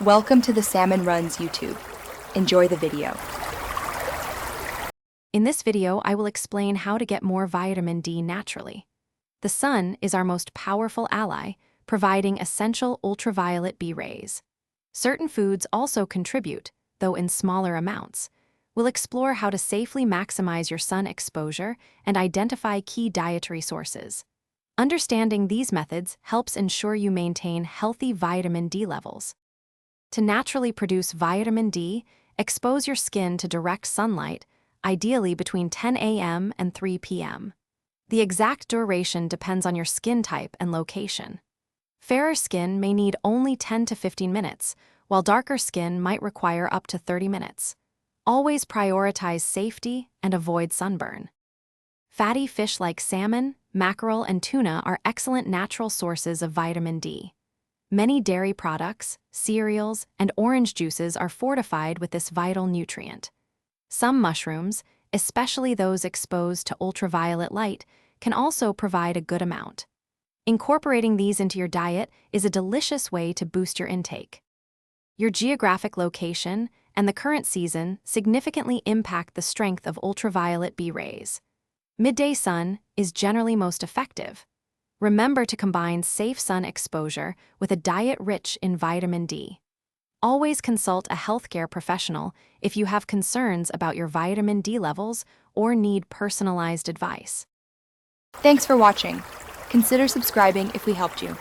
Welcome to the Salmon Runs YouTube. Enjoy the video. In this video, I will explain how to get more vitamin D naturally. The sun is our most powerful ally, providing essential ultraviolet B rays. Certain foods also contribute, though in smaller amounts. We'll explore how to safely maximize your sun exposure and identify key dietary sources. Understanding these methods helps ensure you maintain healthy vitamin D levels. To naturally produce vitamin D, expose your skin to direct sunlight, ideally between 10 a.m. and 3 p.m. The exact duration depends on your skin type and location. Fairer skin may need only 10 to 15 minutes, while darker skin might require up to 30 minutes. Always prioritize safety and avoid sunburn. Fatty fish like salmon, mackerel, and tuna are excellent natural sources of vitamin D. Many dairy products, cereals, and orange juices are fortified with this vital nutrient. Some mushrooms, especially those exposed to ultraviolet light, can also provide a good amount. Incorporating these into your diet is a delicious way to boost your intake. Your geographic location and the current season significantly impact the strength of ultraviolet B rays. Midday sun is generally most effective. Remember to combine safe sun exposure with a diet rich in vitamin D. Always consult a healthcare professional if you have concerns about your vitamin D levels or need personalized advice. Thanks for watching. Consider subscribing if we helped you.